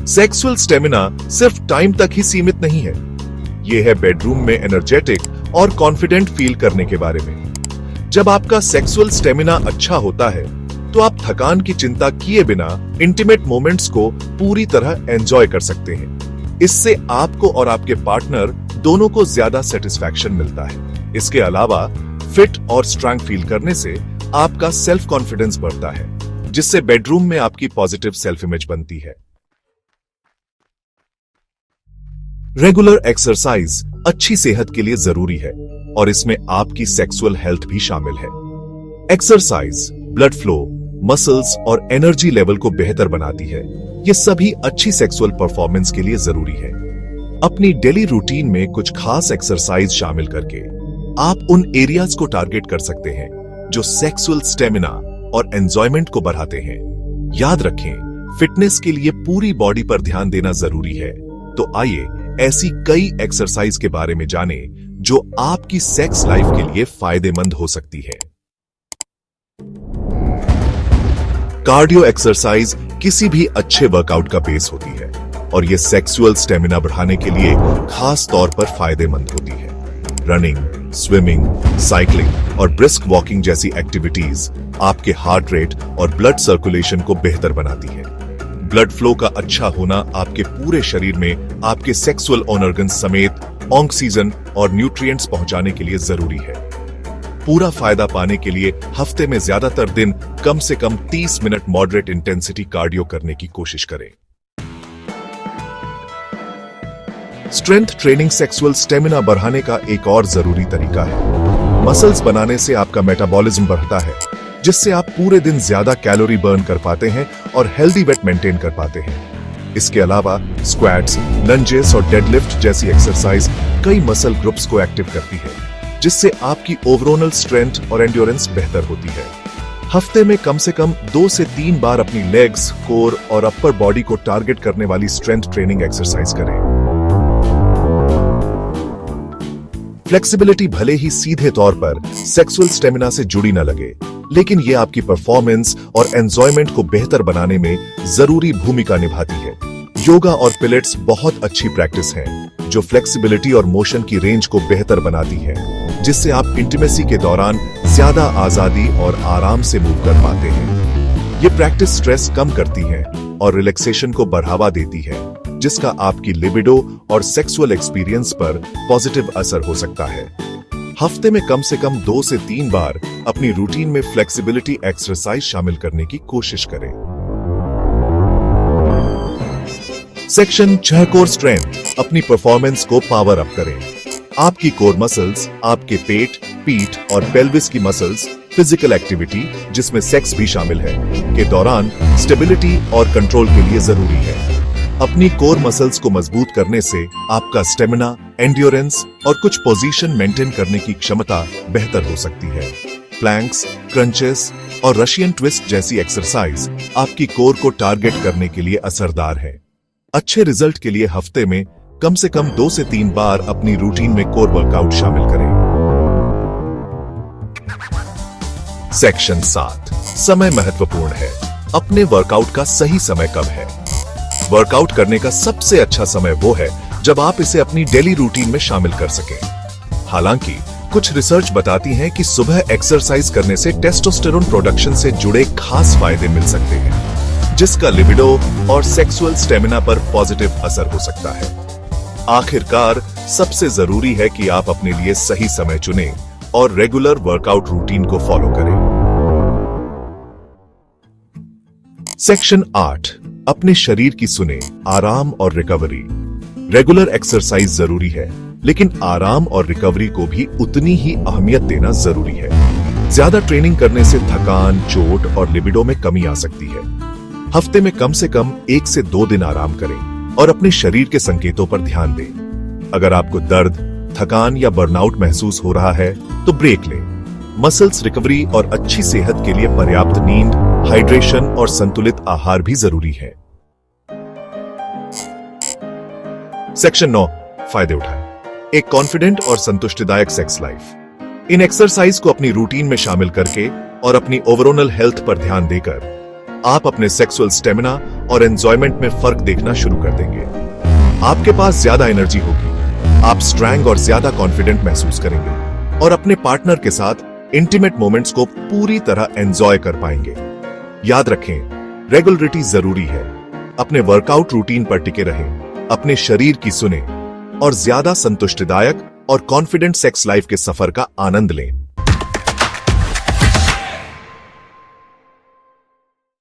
Sexual stamina सिर्फ time तक ही सीमित नहीं है, यह है बेडरूम में एनर्जेटिक और कॉन्फिडेंट फील करने के बारे में। जब आपका सेक्सुअल स्टेमिना अच्छा होता है तो आप थकान की चिंता किए बिना इंटीमेट मोमेंट्स को पूरी तरह एंजॉय कर सकते हैं। इससे आपको और आपके पार्टनर दोनों को ज्यादा सेटिस्फैक्शन मिलता है। इसके अलावा फिट और स्ट्रांग फील करने से आपका सेल्फ कॉन्फिडेंस बढ़ता है, जिससे बेडरूम में आपकी पॉजिटिव सेल्फ इमेज बनती है। रेगुलर एक्सरसाइज अच्छी सेहत के लिए जरूरी है और इसमें आपकी सेक्सुअल हेल्थ भी शामिल है। एक्सरसाइज ब्लड फ्लो, मसल्स और एनर्जी लेवल को बेहतर बनाती है। ये सभी अच्छी सेक्सुअल परफॉर्मेंस के लिए जरूरी है। अपनी डेली रूटीन में कुछ खास एक्सरसाइज शामिल करके आप उन एरियाज को टारगेट कर सकते हैं जो सेक्सुअल स्टेमिना और एंजॉयमेंट को बढ़ाते हैं। याद रखें, फिटनेस के लिए पूरी बॉडी पर ध्यान देना जरूरी है। तो आइए ऐसी कई एक्सरसाइज के बारे में जानें जो आपकी सेक्स लाइफ के लिए फायदेमंद हो सकती है। कार्डियो एक्सरसाइज किसी भी अच्छे वर्कआउट का बेस होती है और यह सेक्सुअल स्टेमिना बढ़ाने के लिए खास तौर पर फायदेमंद होती है। रनिंग, स्विमिंग, साइकिलिंग और ब्रिस्क वॉकिंग जैसी एक्टिविटीज आपके हार्ट रेट और ब्लड सर्कुलेशन को बेहतर बनाती है। ब्लड फ्लो का अच्छा होना आपके पूरे शरीर में आपके सेक्सुअल ऑर्गन्स समेत ऑक्सीजन और न्यूट्रिएंट्स पहुंचाने के लिए जरूरी है। पूरा फायदा पाने के लिए हफ्ते में ज्यादातर दिन कम से कम 30 मिनट मॉडरेट इंटेंसिटी कार्डियो करने की कोशिश करें। स्ट्रेंथ ट्रेनिंग सेक्सुअल स्टेमिना बढ़ाने का एक और जरूरी तरीका है। मसल्स बनाने से आपका मेटाबॉलिज्म बढ़ता है, जिससे आप पूरे दिन ज्यादा कैलोरी बर्न कर पाते हैं और हेल्दी वेट मेंटेन कर पाते हैं। इसके अलावा स्क्वैट्स, लंजेस और डेडलिफ्ट जैसी एक्सरसाइज कई मसल ग्रुप्स को एक्टिव करती है, जिससे आपकी ओवरऑल स्ट्रेंथ और एंड्योरेंस बेहतर होती है। हफ्ते में कम से कम 2 से 3 बार अपनी लेग्स, कोर और अपर बॉडी को टारगेट करने वाली स्ट्रेंथ ट्रेनिंग एक्सरसाइज करें। फ्लेक्सिबिलिटी भले ही सीधे तौर पर सेक्सुअल स्टेमिना से जुड़ी न लगे, लेकिन यह आपकी परफॉर्मेंस और एंजॉयमेंट को बेहतर बनाने में जरूरी भूमिका निभाती है। योगा और पिलेट्स बहुत अच्छी प्रैक्टिस हैं, जो फ्लेक्सिबिलिटी और मोशन की रेंज को बेहतर बनाती है, जिससे आप इंटीमेसी के दौरान ज्यादा आजादी और आराम से मूव कर पाते हैं। ये प्रैक्टिस स्ट्रेस कम करती है और रिलैक्सेशन को बढ़ावा देती है, जिसका आपकी लिबिडो और सेक्सुअल एक्सपीरियंस पर पॉजिटिव असर हो सकता है। हफ्ते में कम से कम 2 से 3 बार अपनी रूटीन में फ्लेक्सिबिलिटी एक्सरसाइज शामिल करने की कोशिश करें। सेक्शन 6 कोर स्ट्रेंथ अपनी परफॉर्मेंस को पावर अप करें। आपकी कोर मसल्स, आपके पेट, पीठ और पेल्विस की मसल्स फिजिकल एक्टिविटी, जिसमें सेक्स भी शामिल है, के दौरान स्टेबिलिटी और कंट्रोल के लिए जरूरी है। अपनी कोर मसल्स को मजबूत करने से आपका स्टेमिना, एंड्योरेंस और कुछ पोजीशन मेंटेन करने की क्षमता बेहतर हो सकती है। प्लैंक्स, क्रंचेस और रशियन ट्विस्ट जैसी एक्सरसाइज आपकी कोर को टारगेट करने के लिए असरदार है। अच्छे रिजल्ट के लिए हफ्ते में कम से कम 2 से 3 बार अपनी रूटीन में कोर वर्कआउट शामिल करें। सेक्शन 7 समय महत्वपूर्ण है। अपने वर्कआउट का सही समय कब है? वर्कआउट करने का सबसे अच्छा समय वो है जब आप इसे अपनी डेली रूटीन में शामिल कर सकें। हालांकि कुछ रिसर्च बताती है कि सुबह एक्सरसाइज करने से टेस्टोस्टेरोन प्रोडक्शन से जुड़े खास फायदे मिल सकते हैं, जिसका लिबिडो और सेक्सुअल स्टेमिना पर पॉजिटिव असर हो सकता है। आखिरकार सबसे जरूरी है कि आप अपने लिए सही समय चुनें और रेगुलर वर्कआउट रूटीन को फॉलो करें। सेक्शन 8 अपने शरीर की सुने, आराम और रिकवरी। रेगुलर एक्सरसाइज जरूरी है, लेकिन आराम और रिकवरी को भी उतनी ही अहमियत देना जरूरी है। ज्यादा ट्रेनिंग करने से थकान, चोट और लिबिडो में कमी आ सकती है। हफ्ते में कम से कम 1 से 2 दिन आराम करें और अपने शरीर के संकेतों पर ध्यान दें। अगर आपको दर्द, थकान या बर्नआउट महसूस हो रहा है तो ब्रेक लें। मसल्स रिकवरी और अच्छी सेहत के लिए पर्याप्त नींद, हाइड्रेशन और संतुलित आहार भी जरूरी है। सेक्शन 9 फायदे उठाएं। एक कॉन्फिडेंट और संतुष्टिदायक सेक्स लाइफ। इन एक्सरसाइज को अपनी रूटीन में शामिल करके और अपनी ओवरऑल हेल्थ पर ध्यान देकर आप अपने सेक्सुअल स्टेमिना और एंजॉयमेंट में फर्क देखना शुरू कर देंगे। आपके पास ज्यादा एनर्जी होगी, आप स्ट्रांग और ज्यादा कॉन्फिडेंट महसूस करेंगे और अपने पार्टनर के साथ इंटीमेट मोमेंट्स को पूरी तरह एंजॉय कर पाएंगे। याद रखें, रेगुलरिटी जरूरी है। अपने वर्कआउट रूटीन पर टिके रहें, अपने शरीर की सुने और ज्यादा संतुष्टिदायक और कॉन्फिडेंट सेक्स लाइफ के सफर का आनंद लें।